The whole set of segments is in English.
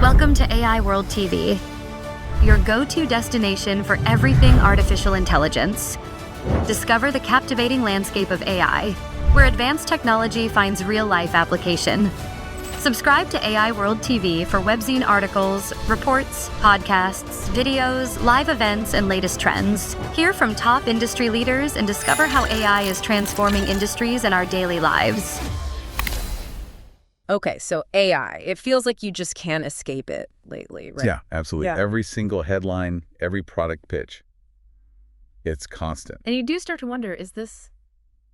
Welcome to AI World TV, your go-to destination for everything artificial intelligence. Discover the captivating landscape of AI, where advanced technology finds real-life application. Subscribe to AI World TV for webzine articles, reports, podcasts, videos, live events, and latest trends. Hear from top industry leaders and discover how AI is transforming industries and our daily lives. Okay, so AI, it feels like you just can't escape it lately, right? Yeah, absolutely. Yeah. Every single headline, every product pitch, it's constant. And you do start to wonder, is this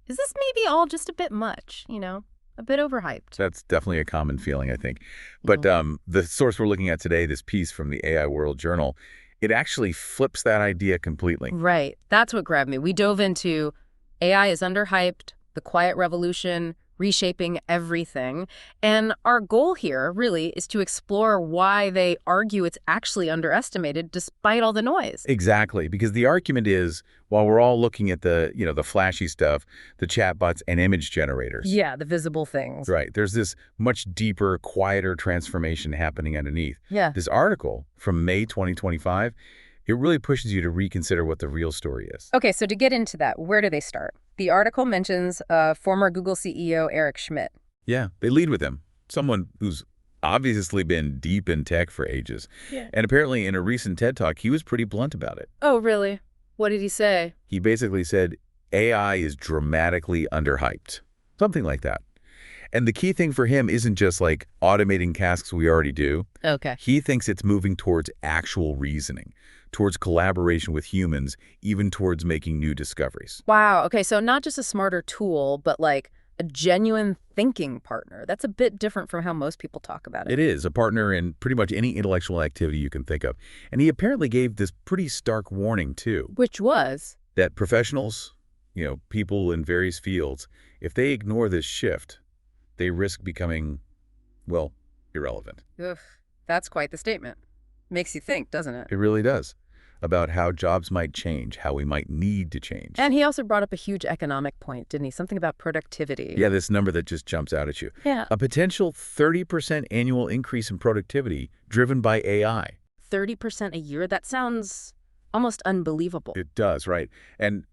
maybe all just a bit much, a bit overhyped? That's definitely a common feeling, I think. But the source we're looking at today, this piece from the AI World Journal, it actually flips that idea completely. Right. That's what grabbed me. We dove into AI is underhyped, the quiet revolution, reshaping everything. And our goal here really is to explore why they argue it's actually underestimated despite all the noise. Exactly, because the argument is, while we're all looking at the flashy stuff, the chatbots and image generators. Yeah, the visible things. Right. There's this much deeper, quieter transformation happening underneath. Yeah. This article from May 2025, it really pushes you to reconsider what the real story is. Okay, so to get into that, where do they start? The article mentions former Google CEO Eric Schmidt. Yeah, they lead with him, someone who's obviously been deep in tech for ages. Yeah. And apparently in a recent TED Talk, he was pretty blunt about it. Oh, really? What did he say? He basically said, AI is dramatically underhyped, something like that. And the key thing for him isn't just like automating tasks we already do. Okay. He thinks it's moving towards actual reasoning, towards collaboration with humans, even towards making new discoveries. Wow. Okay, so not just a smarter tool, but like a genuine thinking partner. That's a bit different from how most people talk about it. It is a partner in pretty much any intellectual activity you can think of. And he apparently gave this pretty stark warning, too, Which was? that professionals, people in various fields, if they ignore this shift, they risk becoming, well, irrelevant. Ugh, that's quite the statement. Makes you think, doesn't it? It really does. About how jobs might change, how we might need to change. And he also brought up a huge economic point, didn't he? Something about productivity. Yeah, this number that just jumps out at you. Yeah. A potential 30% annual increase in productivity driven by AI. 30% a year? That sounds almost unbelievable. It does, right. And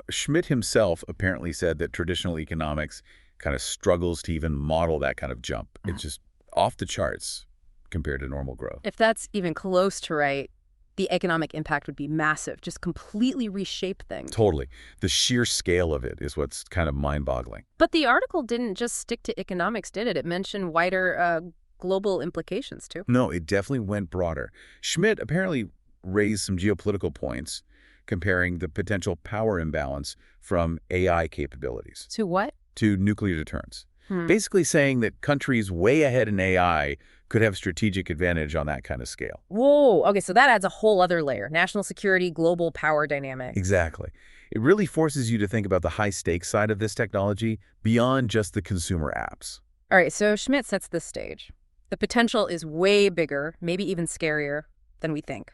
Schmidt himself apparently said that traditional economics kind of struggles to even model that kind of jump. It's just off the charts compared to normal growth. If that's even close to right, the economic impact would be massive, just completely reshape things. Totally. The sheer scale of it is what's kind of mind-boggling. But the article didn't just stick to economics, did it? It mentioned wider global implications, too. No, it definitely went broader. Schmidt apparently raised some geopolitical points comparing the potential power imbalance from AI capabilities To what? to nuclear deterrence. Basically saying that countries way ahead in AI could have strategic advantage on that kind of scale. Whoa. Okay, so that adds a whole other layer. National security, global power dynamic. Exactly. It really forces you to think about the high-stakes side of this technology beyond just the consumer apps. All right, so Schmidt sets the stage. The potential is way bigger, maybe even scarier than we think.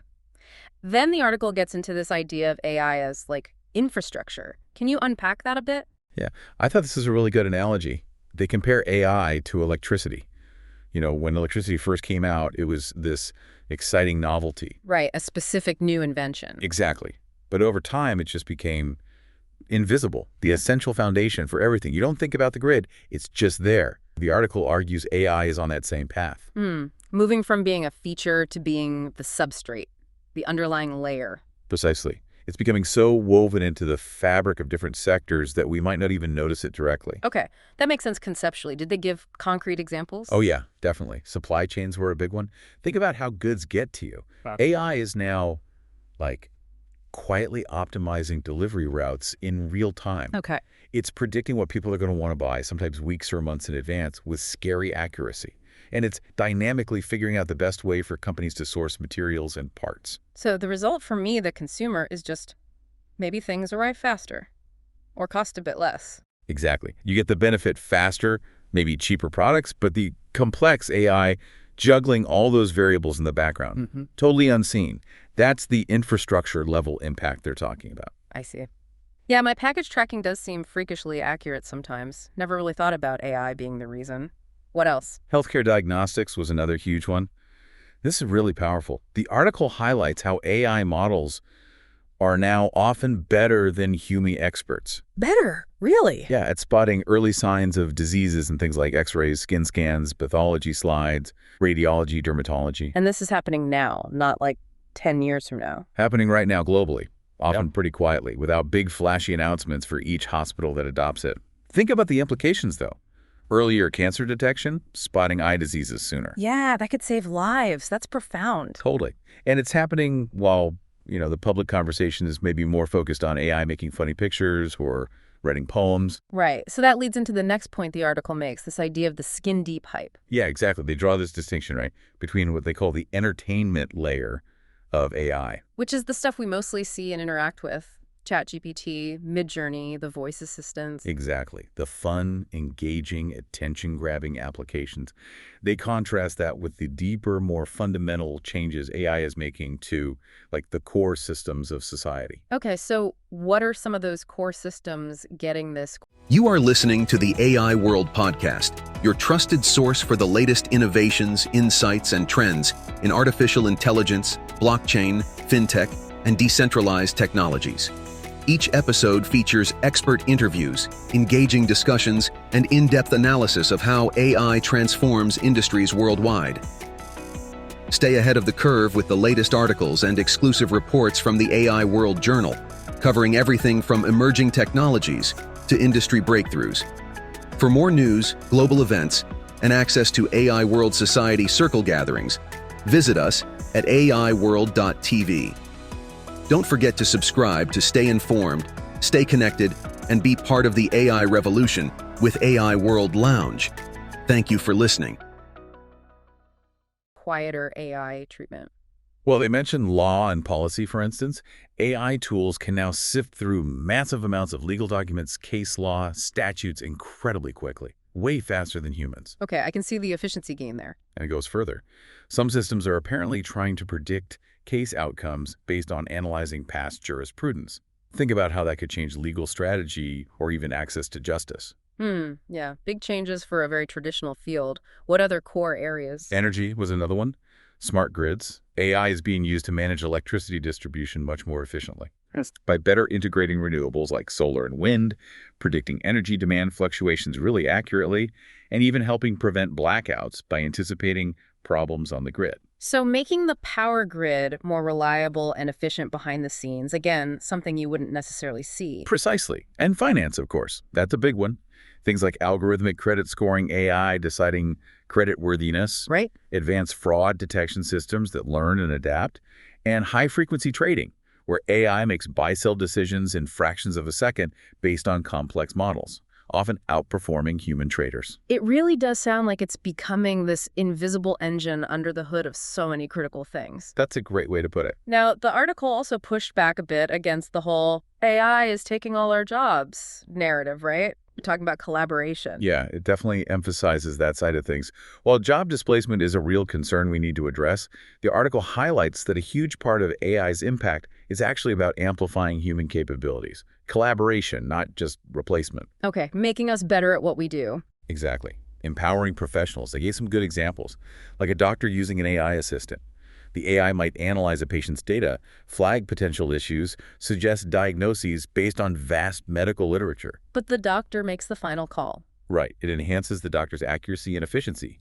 Then the article gets into this idea of AI as, like, infrastructure. Can you unpack that a bit? Yeah, I thought this was a really good analogy. They compare AI to electricity. When electricity first came out, it was this exciting novelty. Right, a specific new invention. Exactly. But over time, it just became invisible, the essential foundation for everything. You don't think about the grid. It's just there. The article argues AI is on that same path. Moving from being a feature to being the substrate, the underlying layer. Precisely. It's becoming so woven into the fabric of different sectors that we might not even notice it directly. Okay, that makes sense conceptually. Did they give concrete examples? Oh, yeah, definitely. Supply chains were a big one. Think about how goods get to you. Wow. AI is now, quietly optimizing delivery routes in real time. Okay. It's predicting what people are going to want to buy, sometimes weeks or months in advance, with scary accuracy. And it's dynamically figuring out the best way for companies to source materials and parts. So the result for me, the consumer, is just maybe things arrive faster or cost a bit less. Exactly. You get the benefit faster, maybe cheaper products, but the complex AI juggling all those variables in the background, totally unseen. That's the infrastructure level impact they're talking about. I see. Yeah, my package tracking does seem freakishly accurate sometimes. Never really thought about AI being the reason. What else? Healthcare diagnostics was another huge one. This is really powerful. The article highlights how AI models are now often better than human experts. Better? Really? Yeah, at spotting early signs of diseases and things like x-rays, skin scans, pathology slides, radiology, dermatology. And this is happening now, not like 10 years from now. Happening right now globally, often pretty quietly, without big flashy announcements for each hospital that adopts it. Think about the implications, though. Earlier cancer detection, spotting eye diseases sooner. Yeah, that could save lives. That's profound. Totally. And it's happening while, the public conversation is maybe more focused on AI making funny pictures or writing poems. Right. So that leads into the next point the article makes, this idea of the skin-deep hype. Yeah, exactly. They draw this distinction, right, between what they call the entertainment layer of AI. Which is the stuff we mostly see and interact with. ChatGPT, Midjourney, the voice assistants. Exactly. The fun, engaging, attention-grabbing applications. They contrast that with the deeper, more fundamental changes AI is making to, like, the core systems of society. Okay, so what are some of those core systems getting this? You are listening to the AI World Podcast, your trusted source for the latest innovations, insights, and trends in artificial intelligence, blockchain, fintech, and decentralized technologies. Each episode features expert interviews, engaging discussions, and in-depth analysis of how AI transforms industries worldwide. Stay ahead of the curve with the latest articles and exclusive reports from the AI World Journal, covering everything from emerging technologies to industry breakthroughs. For more news, global events, and access to AI World Society circle gatherings, visit us at aiworld.tv. Don't forget to subscribe to stay informed, stay connected, and be part of the AI revolution with AI World Lounge. Thank you for listening. Quieter AI treatment. Well, they mentioned law and policy, for instance. AI tools can now sift through massive amounts of legal documents, case law, statutes incredibly quickly, way faster than humans. Okay, I can see the efficiency gain there. And it goes further. Some systems are apparently trying to predict case outcomes based on analyzing past jurisprudence. Think about how that could change legal strategy or even access to justice. Yeah, big changes for a very traditional field. What other core areas? Energy was another one. Smart grids. AI is being used to manage electricity distribution much more efficiently. By better integrating renewables like solar and wind, predicting energy demand fluctuations really accurately, and even helping prevent blackouts by anticipating problems on the grid. So making the power grid more reliable and efficient behind the scenes, again, something you wouldn't necessarily see. Precisely. And finance, of course. That's a big one. Things like algorithmic credit scoring, AI deciding creditworthiness, Right. advanced fraud detection systems that learn and adapt, and high-frequency trading, where AI makes buy-sell decisions in fractions of a second based on complex models, often outperforming human traders. It really does sound like it's becoming this invisible engine under the hood of so many critical things. That's a great way to put it. Now, the article also pushed back a bit against the whole AI is taking all our jobs narrative, right? We're talking about collaboration. Yeah, it definitely emphasizes that side of things. While job displacement is a real concern we need to address, the article highlights that a huge part of AI's impact is actually about amplifying human capabilities. Collaboration, not just replacement. Okay, making us better at what we do. Exactly. Empowering professionals. They gave some good examples, like a doctor using an AI assistant. The AI might analyze a patient's data, flag potential issues, suggest diagnoses based on vast medical literature. But the doctor makes the final call. Right. It enhances the doctor's accuracy and efficiency.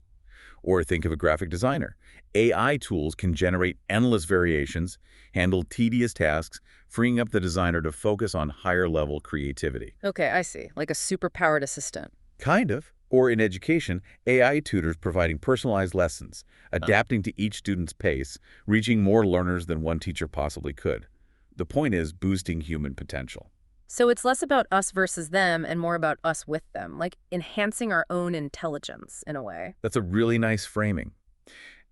Or think of a graphic designer. AI tools can generate endless variations, handle tedious tasks, freeing up the designer to focus on higher-level creativity. Okay, I see. Like a superpowered assistant. Kind of. Or in education, AI tutors providing personalized lessons, adapting to each student's pace, reaching more learners than one teacher possibly could. The point is boosting human potential. So it's less about us versus them and more about us with them, like enhancing our own intelligence in a way. That's a really nice framing.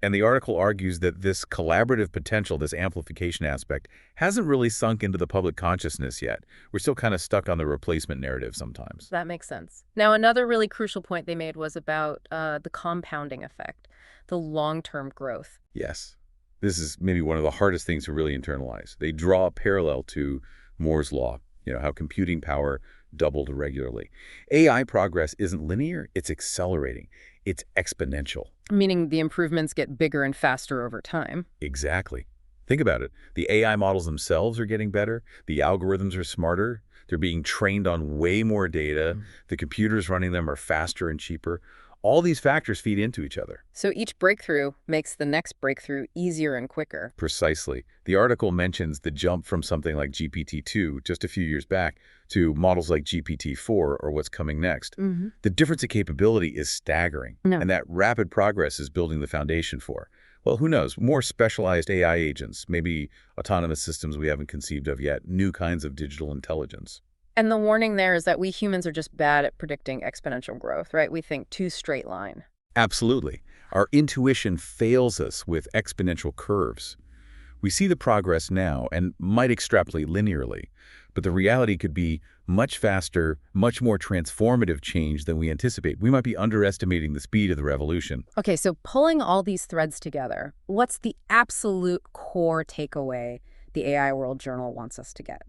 And the article argues that this collaborative potential, this amplification aspect, hasn't really sunk into the public consciousness yet. We're still kind of stuck on the replacement narrative sometimes. That makes sense. Now, another really crucial point they made was about the compounding effect, the long-term growth. Yes. This is maybe one of the hardest things to really internalize. They draw a parallel to Moore's law, how computing power doubled regularly. AI progress isn't linear, it's accelerating. It's exponential. Meaning the improvements get bigger and faster over time. Exactly. Think about it. The AI models themselves are getting better. The algorithms are smarter. They're being trained on way more data. The computers running them are faster and cheaper. All these factors feed into each other. So each breakthrough makes the next breakthrough easier and quicker. Precisely. The article mentions the jump from something like GPT-2 just a few years back to models like GPT-4 or what's coming next. The difference in capability is staggering, and that rapid progress is building the foundation for, well, who knows, more specialized AI agents, maybe autonomous systems we haven't conceived of yet, new kinds of digital intelligence. And the warning there is that we humans are just bad at predicting exponential growth, right? We think too straight line. Absolutely. Our intuition fails us with exponential curves. We see the progress now and might extrapolate linearly, but the reality could be much faster, much more transformative change than we anticipate. We might be underestimating the speed of the revolution. Okay, so pulling all these threads together, what's the absolute core takeaway the AI World Journal wants us to get?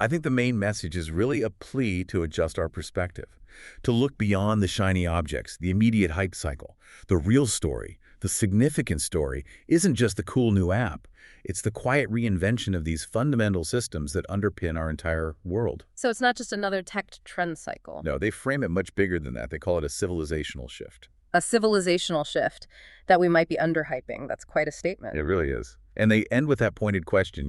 I think the main message is really a plea to adjust our perspective, to look beyond the shiny objects, the immediate hype cycle. The real story, the significant story, isn't just the cool new app. It's the quiet reinvention of these fundamental systems that underpin our entire world. So it's not just another tech trend cycle. No, they frame it much bigger than that. They call it a civilizational shift. A civilizational shift that we might be underhyping. That's quite a statement. It really is. And they end with that pointed question,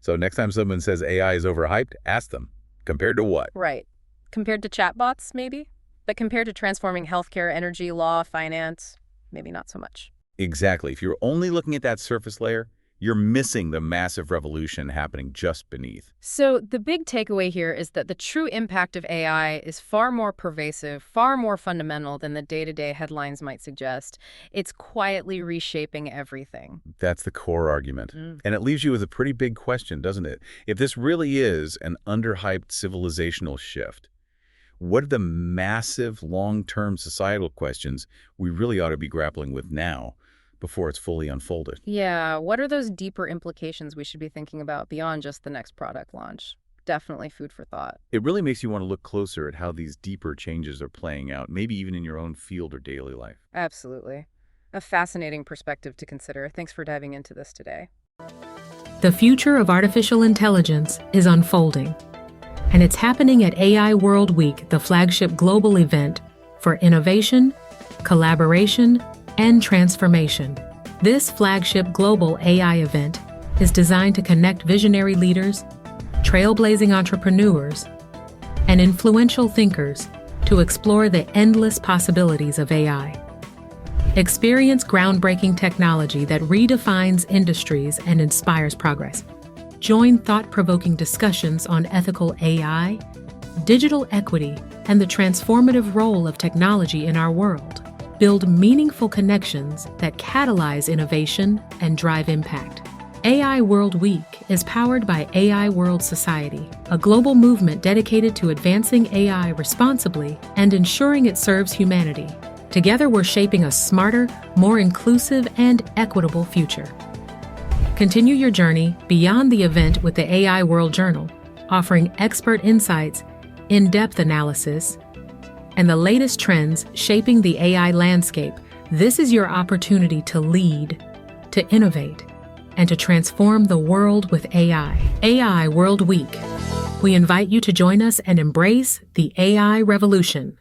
So next time someone says AI is overhyped, ask them, compared to what? Right. Compared to chatbots, maybe? But compared to transforming healthcare, energy, law, finance, maybe not so much. Exactly. If you're only looking at that surface layer, you're missing the massive revolution happening just beneath. So the big takeaway here is that the true impact of AI is far more pervasive, far more fundamental than the day-to-day headlines might suggest. It's quietly reshaping everything. That's the core argument. And it leaves you with a pretty big question, doesn't it? If this really is an underhyped civilizational shift, what are the massive long-term societal questions we really ought to be grappling with now before it's fully unfolded? Yeah, what are those deeper implications we should be thinking about beyond just the next product launch? Definitely food for thought. It really makes you want to look closer at how these deeper changes are playing out, maybe even in your own field or daily life. Absolutely. A fascinating perspective to consider. Thanks for diving into this today. The future of artificial intelligence is unfolding, and it's happening at AI World Week, the flagship global event for innovation, collaboration, and transformation. This flagship global AI event is designed to connect visionary leaders, trailblazing entrepreneurs, and influential thinkers to explore the endless possibilities of AI. Experience groundbreaking technology that redefines industries and inspires progress. Join thought-provoking discussions on ethical AI, digital equity, and the transformative role of technology in our world. Build meaningful connections that catalyze innovation and drive impact. AI World Week is powered by AI World Society, a global movement dedicated to advancing AI responsibly and ensuring it serves humanity. Together, we're shaping a smarter, more inclusive, and equitable future. Continue your journey beyond the event with the AI World Journal, offering expert insights, in-depth analysis, and the latest trends shaping the AI landscape. This is your opportunity to lead, to innovate, and to transform the world with AI. AI World Week. We invite you to join us and embrace the AI revolution.